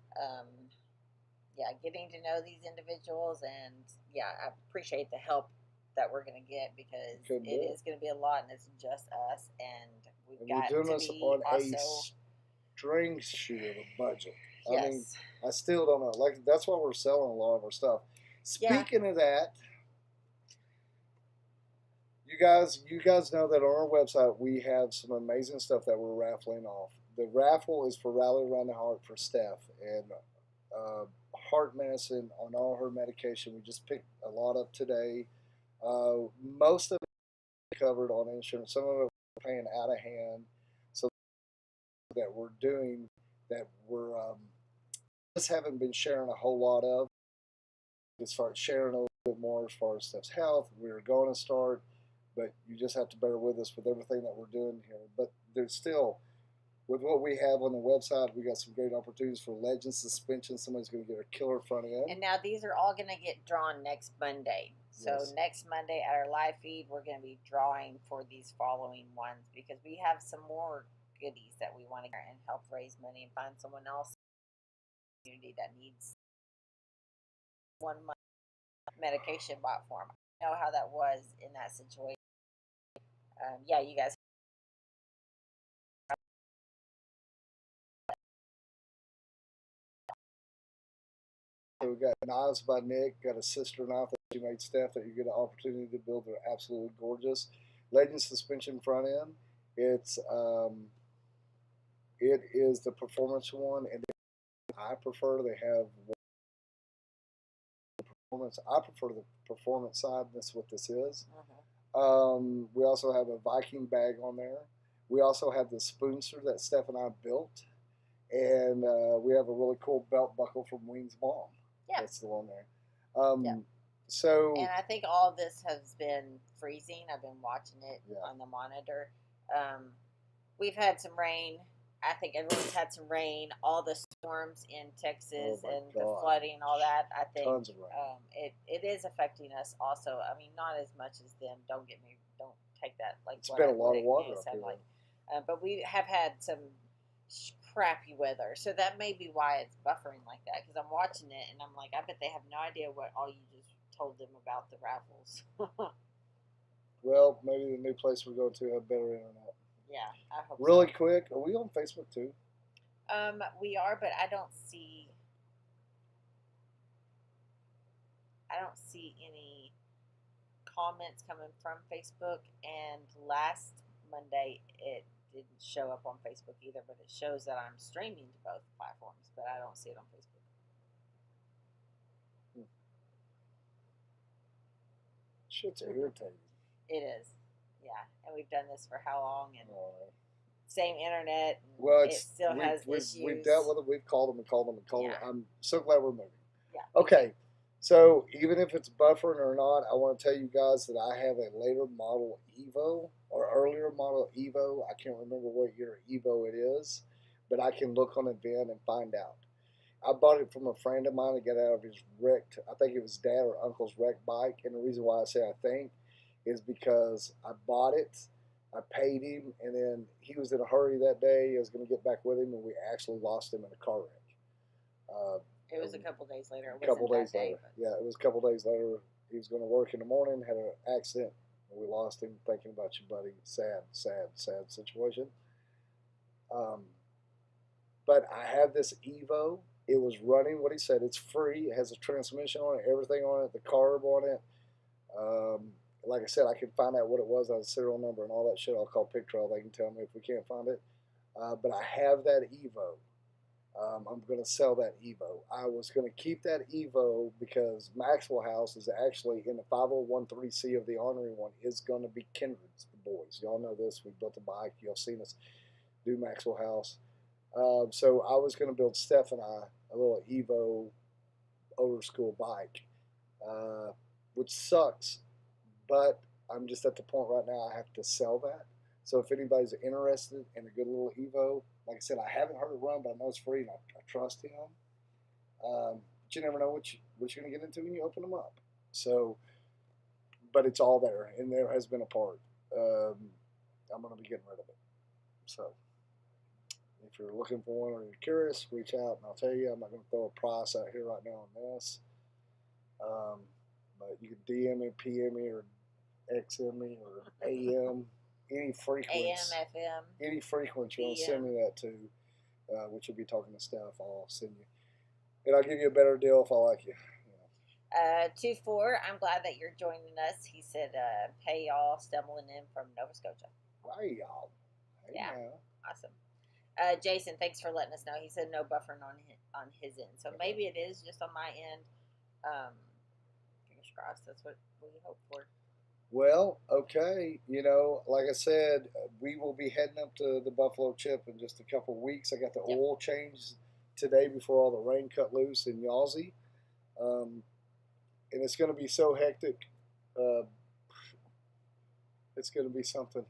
Getting to know these individuals, and I appreciate the help that we're going to get, because it is going to be a lot, and it's just us, and we've got we're doing to this be on also a string shoe of a budget. yes. I mean, I still don't know. Like, that's why we're selling a lot of our stuff. Speaking of that, you guys know that on our website we have some amazing stuff that we're raffling off. The raffle is for Rally Around the Heart for Steph, and heart medicine on all her medication. We just picked a lot up today. Most of it covered on insurance. Some of it we're paying out of hand. So that we're doing that we're just haven't been sharing a whole lot of. As far as sharing a little bit more as far as Steph's health, we're going to start, but you just have to bear with us with everything that we're doing here. But there's still, with what we have on the website, we got some great opportunities for Legend Suspension. Somebody's going to get a killer front end. And now these are all going to get drawn next Monday. So next Monday at our live feed, we're going to be drawing for these following ones, because we have some more goodies that we want to and help raise money and find someone else in the community that needs 1 month medication bought for them. I know how that was in that situation. You guys. So we got knives by Nick, got a sister knife that she made Steph that you get an opportunity to build. They're absolutely gorgeous. Legend Suspension front end. It is the performance one, and I prefer. They have performance. I prefer the performance side. That's what this is. We also have a Viking bag on there. We also have the spoonster that Steph and I built, and we have a really cool belt buckle from Wings Mom. Yeah, that's the one there. So, and I think all of this has been freezing. I've been watching it on the monitor. We've had some rain. I think everyone's had some rain. All the storms in Texas and the flooding and all that. I think tons of rain. It is affecting us also. I mean, not as much as them. Don't take that like. It's been a lot of water up here. But we have had some crappy weather, so that may be why it's buffering like that. Because I'm watching it and I'm like, I bet they have no idea what all you just told them about the Raffles. Well, maybe the new place we're going to have better internet. Yeah, I hope really so. Quick, are we on Facebook too? We are, but I don't see any comments coming from Facebook. And last Monday, it didn't show up on Facebook either, but it shows that I'm streaming to both platforms, but I don't see it on Facebook. Shit's irritating. It is, yeah. And we've done this for how long? And same internet. And well, it still has issues. We've dealt with it. We've called them and called them and called them. I'm so glad we're moving. Yeah. Okay. So even if it's buffering or not, I want to tell you guys that I have a later model Evo or earlier model Evo. I can't remember what year Evo it is, but I can look on a VIN and find out. I bought it from a friend of mine that got out of his wrecked, I think it was dad or uncle's wrecked bike. And the reason why I say I think is because I bought it, I paid him, and then he was in a hurry that day. I was going to get back with him, and we actually lost him in a car wreck. It was a couple days later. Yeah, it was a couple days later. He was going to work in the morning, had an accident, and we lost him. Thinking about you, buddy. Sad, sad, sad situation. But I have this Evo. It was running what he said. It's free. It has a transmission on it, everything on it, the carb on it. Like I said, I can find out what it was, the serial number and all that shit. I'll call Pick Trail. They can tell me if we can't find it. But I have that Evo. I'm going to sell that Evo. I was going to keep that Evo because Maxwell House is actually in the 5013C of the Ornery One is going to be Kindred's, the boys. Y'all know this. We built a bike. Y'all seen us do Maxwell House. So I was going to build Steph and I a little Evo over school bike, which sucks, but I'm just at the point right now I have to sell that. So if anybody's interested in a good little Evo, like I said, I haven't heard it run, but I know it's free and I trust him. But you never know what you're going to get into when you open them up. So, but it's all there, and there has been a part. I'm going to be getting rid of it. So if you're looking for one or you're curious, reach out and I'll tell you. I'm not going to throw a price out here right now on this. But you can DM me, PM me, or XM me, or AM, any frequency. AM, FM. Any frequency you want to send me that to, which you'll be talking to Steph, I'll send you. And I'll give you a better deal if I like you. 2-4, I'm glad that you're joining us. He said, hey y'all, stumbling in from Nova Scotia. Hey y'all. Hey yeah, now. Awesome. Jason, thanks for letting us know. He said no buffering on his end. So maybe it is just on my end. Fingers crossed. That's what we hope for. Well, okay. You know, like I said, we will be heading up to the Buffalo Chip in just a couple of weeks. I got the oil change today before all the rain cut loose in Yawsey. And it's going to be so hectic. It's going to be something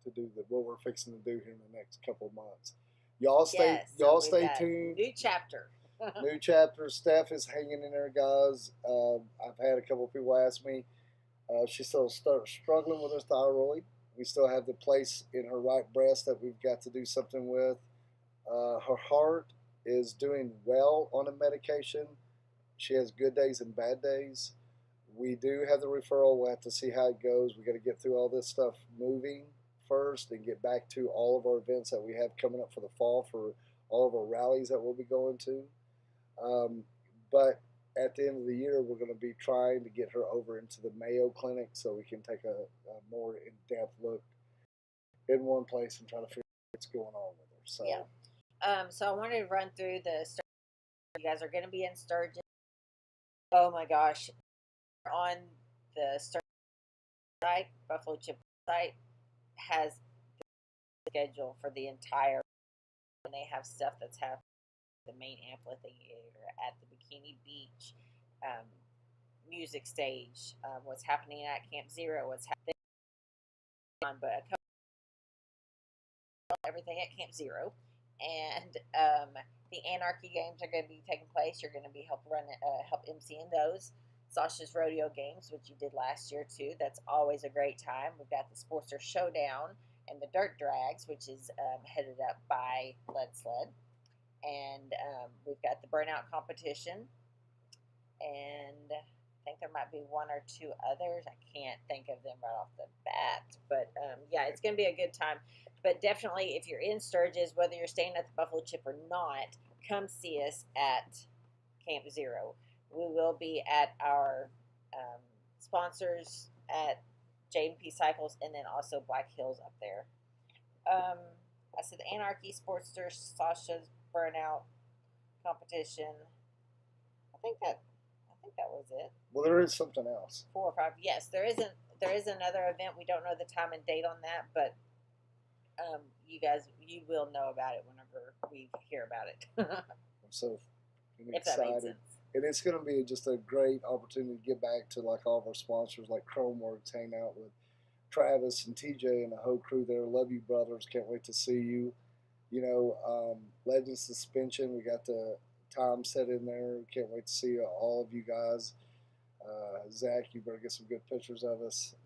to do what we're fixing to do here in the next couple of months. Y'all stay tuned. New chapter. New chapter. Steph is hanging in there, guys. I've had a couple of people ask me. She's still struggling with her thyroid. We still have the place in her right breast that we've got to do something with. Her heart is doing well on a medication. She has good days and bad days. We do have the referral. We'll have to see how it goes. We got to get through all this stuff moving first and get back to all of our events that we have coming up for the fall for all of our rallies that we'll be going to. But at the end of the year, we're going to be trying to get her over into the Mayo Clinic so we can take a more in-depth look in one place and try to figure out what's going on with her. So, yeah. So I wanted to run through the Sturgis. You guys are going to be in Sturgis. Oh my gosh. On the Sturgis site, Buffalo Chip site, has the schedule for the entire, and they have stuff that's happening at the main amphitheater, at the Bikini Beach, music stage, what's happening at Camp Zero, what's happening on, but everything at Camp Zero, and the Anarchy games are going to be taking place. You're going to be help emceeing those. Sasha's Rodeo Games, which you did last year too. That's always a great time. We've got the Sportster Showdown and the Dirt Drags, which is headed up by Lead Sled. And we've got the Burnout Competition. And I think there might be one or two others. I can't think of them right off the bat. But yeah, it's going to be a good time. But definitely, if you're in Sturgis, whether you're staying at the Buffalo Chip or not, come see us at Camp Zero. We will be at our sponsors at J&P Cycles and then also Black Hills up there. I said Anarchy, Sportster, Sasha's Burnout Competition. I think that was it. Well, there is something else. 4 or 5. Yes, there is another event. We don't know the time and date on that, but you will know about it whenever we hear about it. I'm so if that makes sense. And it's going to be just a great opportunity to get back to like all of our sponsors, like Chromeworks, hang out with Travis and TJ and the whole crew there. Love you, brothers. Can't wait to see you. You know, Legend Suspension, we got the time set in there. Can't wait to see all of you guys. Zach, you better get some good pictures of us.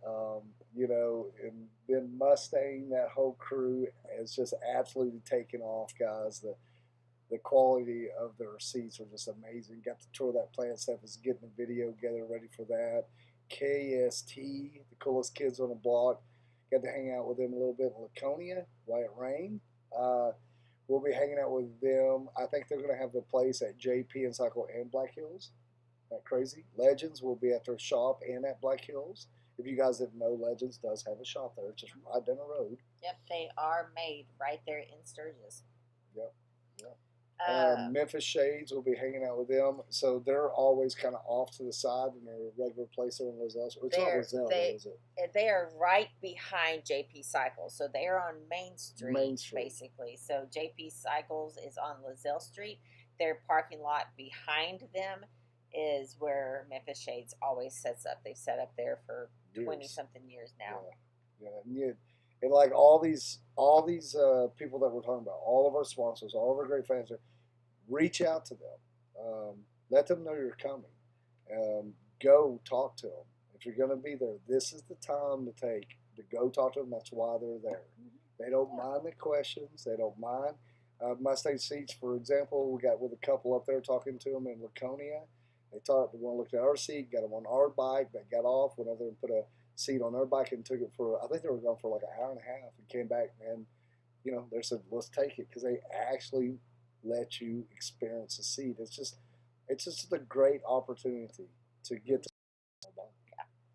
You know, and then Mustang, that whole crew has just absolutely taken off, guys. The quality of their seats are just amazing. Got to tour that plant. Steph is getting the video together, ready for that. KST, the coolest kids on the block. Got to hang out with them a little bit in Laconia while it rained. We'll be hanging out with them. I think they're going to have the place at JP and Cycle and Black Hills. Not crazy. Legends will be at their shop and at Black Hills. If you guys didn't know, Legends does have a shop there, just right down the road. Yep, they are made right there in Sturgis. Yep. Memphis Shades will be hanging out with them, so they're always kind of off to the side in their regular place there in Lozelle. It's not Lozelle, though, is it? They are right behind JP Cycles, so they are on Main Street, basically. So JP Cycles is on Lozelle Street. Their parking lot behind them is where Memphis Shades always sets up. They've set up there for 20-something years now. Yeah. And like all these people that we're talking about, all of our sponsors, all of our great fans, reach out to them. Let them know you're coming. Go talk to them. If you're going to be there, this is the time to take to go talk to them. That's why they're there. They don't mind the questions. They don't mind. Mustang Seats, for example, we got with a couple up there talking to them in Laconia. They want to look at our seat, got them on our bike. They got off, went over there and put a seat on their bike and took it for, I think they were gone for like an hour and a half and came back, and they said, let's take it, because they actually let you experience the seat. It's just a great opportunity to get to.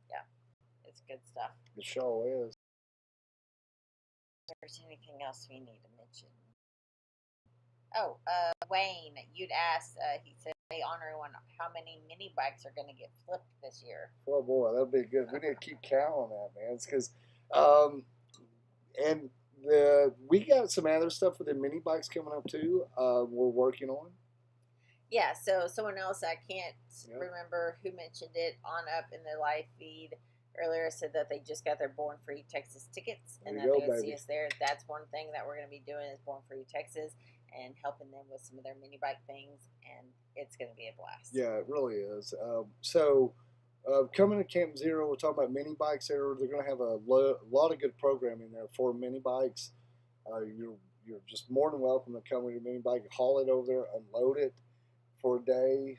Yeah, it's good stuff. It sure is. If there's anything else we need to mention. Oh, Wayne, you'd asked, he said, hey, Ornery One, how many mini bikes are going to get flipped this year? Oh, boy, that'll be good. We need to keep count on that, man. It's because, and we got some other stuff with the mini bikes coming up, too, we're working on. Yeah, so someone else, I can't remember who mentioned it on up in the live feed earlier, said that they just got their Born Free Texas tickets and that they would see us there. That's one thing that we're going to be doing is Born Free Texas and helping them with some of their mini bike things, and it's going to be a blast. Yeah, it really is. Coming to Camp Zero, we're talking about mini bikes there. They're going to have a lot of good programming there for mini bikes. You're just more than welcome to come with your mini bike, haul it over there, unload it for a day.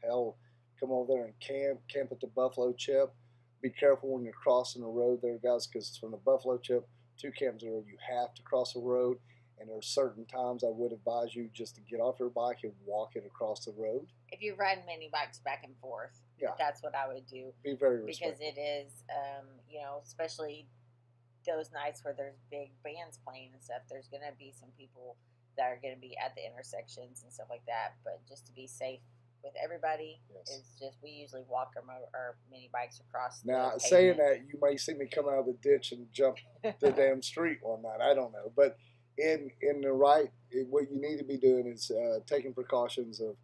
Come over there and camp at the Buffalo Chip. Be careful when you're crossing the road there, guys, because from the Buffalo Chip to Camp Zero, you have to cross the road. And there are certain times I would advise you just to get off your bike and walk it across the road. If you're riding mini bikes back and forth, that's what I would do. Be very respectful. Because it is, especially those nights where there's big bands playing and stuff, there's going to be some people that are going to be at the intersections and stuff like that. But just to be safe with everybody, is just we usually walk our mini bikes across. Now, saying that, you may see me come out of the ditch and jump the damn street one night. I don't know, but in the right, what you need to be doing is taking precautions of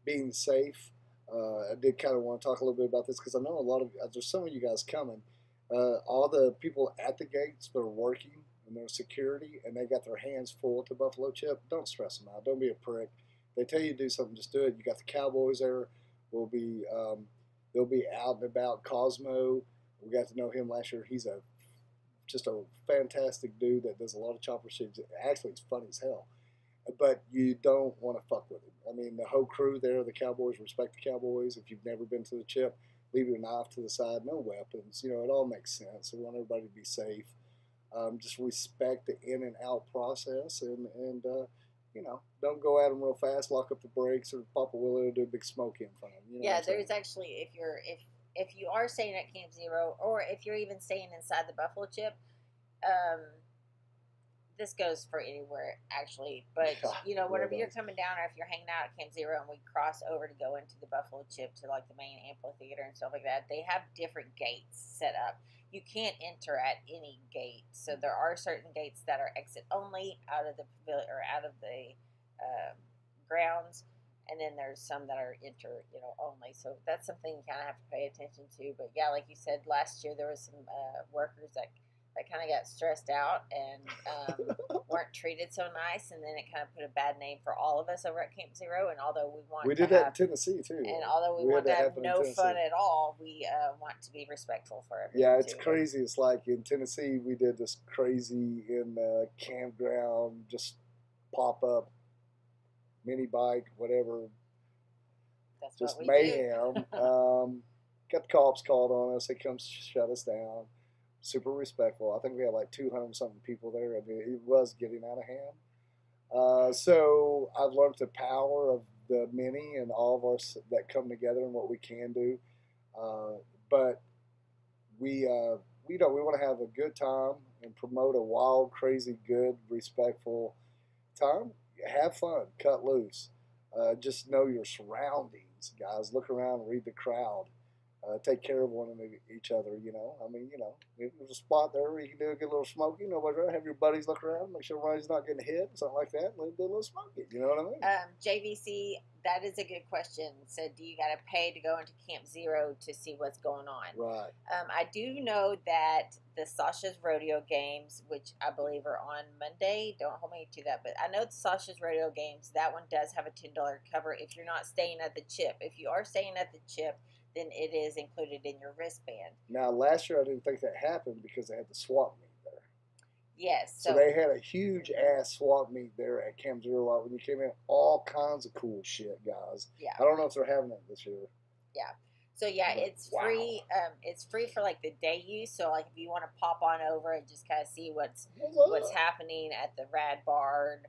being safe. I did kind of want to talk a little bit about this because I know there's some of you guys coming. All the people at the gates that are working and their security, and they got their hands full at the Buffalo Chip. Don't stress them out. Don't be a prick. They tell you to do something, just do it. You got the Cowboys there. They'll be out and about. Cosmo, we got to know him last year. He's just a fantastic dude that does a lot of chopper shit. Actually, it's funny as hell. But you don't want to fuck with him. I mean, the whole crew there, the Cowboys, respect the Cowboys. If you've never been to the Chip, leave your knife to the side, no weapons. It all makes sense. We want everybody to be safe. Just respect the in and out process, and don't go at them real fast, lock up the brakes, or pop a wheelie, or do a big smoke in front of them. There's actually, if you are staying at Camp Zero, or if you're even staying inside the Buffalo Chip, this goes for anywhere actually, but whenever you're coming down, or if you're hanging out at Camp Zero and we cross over to go into the Buffalo Chip to like the main amphitheater and stuff like that, they have different gates set up. You can't enter at any gate, so there are certain gates that are exit only out of the pavilion or out of the grounds, and then there's some that are enter only. So that's something you kind of have to pay attention to. But yeah, like you said, last year there was some workers that kind of got stressed out and weren't treated so nice, and then it kind of put a bad name for all of us over at Camp Zero. And although we did that in Tennessee too, and although we want to have no fun at all, we want to be respectful for everyone. Yeah, it's crazy. It's like in Tennessee, we did this crazy in the campground, just pop up mini bike, whatever. That's just what we mayhem. do. Got the cops called on us. They come shut us down. Super respectful. I think we had like 200-something people there. I mean, it was getting out of hand. So I've learned the power of the mini and all of us that come together and what we can do. But we want to have a good time and promote a wild, crazy, good, respectful time. have fun, cut loose. Just know your surroundings, guys. Look around, read the crowd. Take care of one of each other. I mean, if there's a spot there where you can do a good little smoky, nobody around, have your buddies look around, make sure everybody's not getting hit, something like that. Do a little smoky. You know what I mean? JVC, that is a good question. So, do you got to pay to go into Camp Zero to see what's going on? Right. I do know that the Sasha's Rodeo Games, which I believe are on Monday, don't hold me to that, but I know the Sasha's Rodeo Games, that one does have a $10 cover if you're not staying at the Chip. If you are staying at the Chip, then it is included in your wristband. Now, last year I didn't think that happened because they had the swap meet there. Yes. So they had a huge ass swap meet there at Camp Zero when you came in. All kinds of cool shit, guys. Yeah. I don't know if they're having it this year. Yeah. So yeah, But, it's free. It's free for like the day use. So like if you want to pop on over and just kind of see what's happening at the Rad Bar,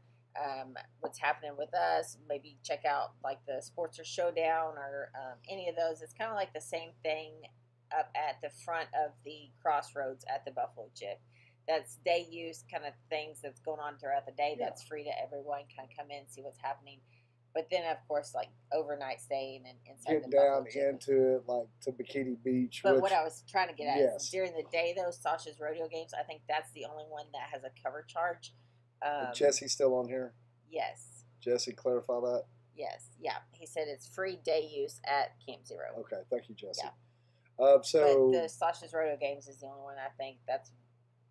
what's happening with us, maybe check out like the Sportster Showdown or any of those. It's kind of like the same thing up at the front of the Crossroads at the Buffalo Chip. That's day use kind of things that's going on throughout the day. Yeah. That's free to everyone. Kind of come in, see what's happening. But then, of course, like overnight staying and inside Get the down Buffalo Chip. into it, like to Bikini Beach. But which, what I was trying to get at yes. is during the day, those Sasha's Rodeo Games, I think that's the only one that has a cover charge. Jesse's still on here? Yes. Jesse, clarify that? Yes. Yeah. He said it's free day use at Camp Zero. Okay, thank you, Jesse. Yeah. But the Sasha's Rodeo Games is the only one I think that's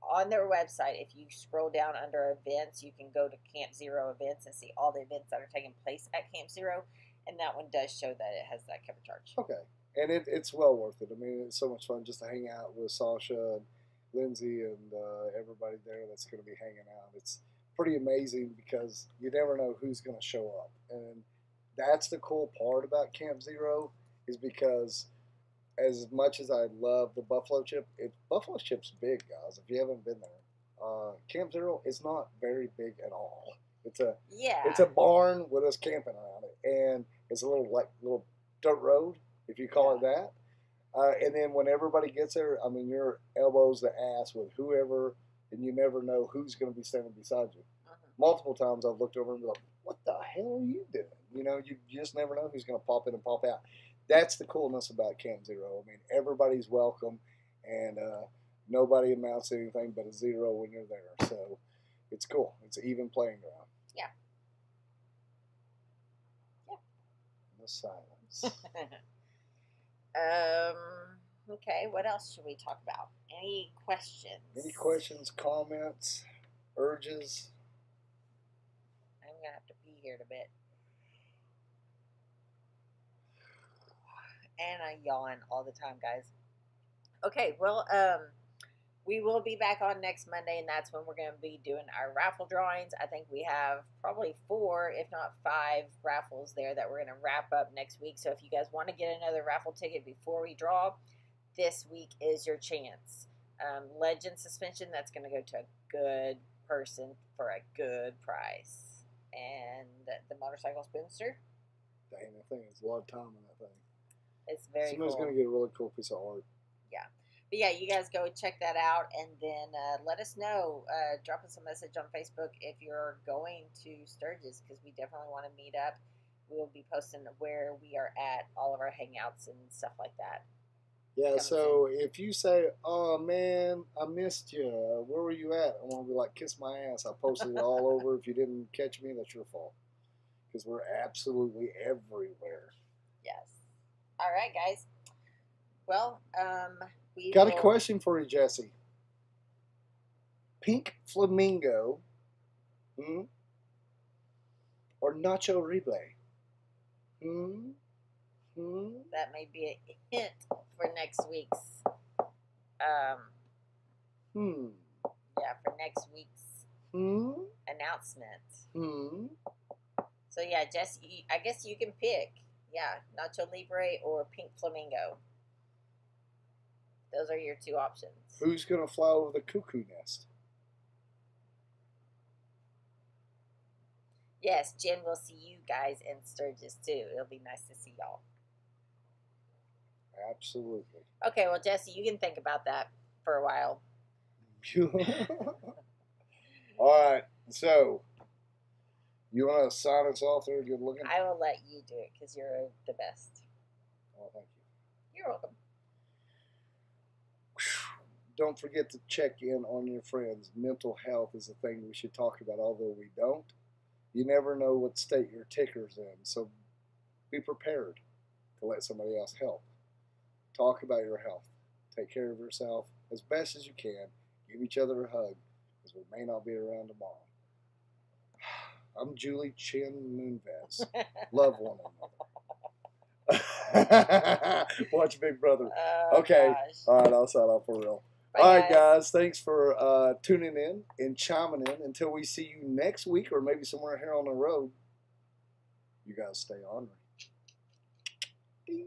on their website. If you scroll down under events, you can go to Camp Zero events and see all the events that are taking place at Camp Zero, and that one does show that it has that cover charge. Okay, and it's well worth it. I mean, it's so much fun just to hang out with Sasha and Lindsay and everybody there that's going to be hanging out. It's pretty amazing because you never know who's going to show up, and that's the cool part about Camp Zero is because as much as I love the Buffalo Chip, Buffalo Chip's big, guys. If you haven't been there, Camp Zero is not very big at all. It's a barn with us camping around it, and it's a little dirt road, if you call it that. And then when everybody gets there, I mean, you're elbows to ass with whoever, and you never know who's going to be standing beside you. Multiple times I've looked over and been like, "What the hell are you doing?" You just never know who's going to pop in and pop out. That's the coolness about Camp Zero. I mean, everybody's welcome, and nobody amounts to anything but a zero when you're there. So it's cool. It's an even playing ground. Yeah. Yeah. The silence. Okay, what else should we talk about? Any questions? Any questions, comments, urges? I'm going to have to pee here in a bit. And I yawn all the time, guys. Okay, well, we will be back on next Monday, and that's when we're going to be doing our raffle drawings. I think we have probably 4, if not 5, raffles there that we're going to wrap up next week. So if you guys want to get another raffle ticket before we draw, this week is your chance. Legend suspension, that's going to go to a good person for a good price. And the motorcycle spinster. Dang, that thing is a lot of time on that thing. It's very Somebody's cool. going to get a really cool piece of art. Yeah. But yeah, you guys go check that out, and then let us know. Drop us a message on Facebook if you're going to Sturgis, because we definitely want to meet up. We will be posting where we are at, all of our hangouts and stuff like that. Yeah, so if you say, "Oh man, I missed you. Where were you at?" I want to be like, "Kiss my ass." I posted it all over. If you didn't catch me, that's your fault. Because we're absolutely everywhere. Yes. All right, guys. Well, we got a question for you, Jesse. Pink flamingo, or nacho libre? That may be a hint for next week's. Yeah, for next week's announcement. So yeah, Jesse, I guess you can pick. Yeah, nacho libre or pink flamingo. Those are your 2 options. Who's gonna fly over the cuckoo nest? Yes, Jen will see you guys in Sturgis too. It'll be nice to see y'all. Absolutely. Okay, well, Jesse, you can think about that for a while. All right, so You want to sign us off there? Good looking. I will let you do it because you're the best. Oh, thank you. You're welcome. Don't forget to check in on your friends. Mental health is a thing we should talk about, although we don't. You never know what state your ticker's in, so be prepared to let somebody else help. Talk about your health. Take care of yourself as best as you can. Give each other a hug, because we may not be around tomorrow. I'm Julie Chin Moonves. Love one another. Watch Big Brother. Oh, Okay. gosh. All right, I'll sign off for real. Bye, All right, guys. Thanks for tuning in and chiming in. Until we see you next week or maybe somewhere here on the road, you guys stay ornery. Ding.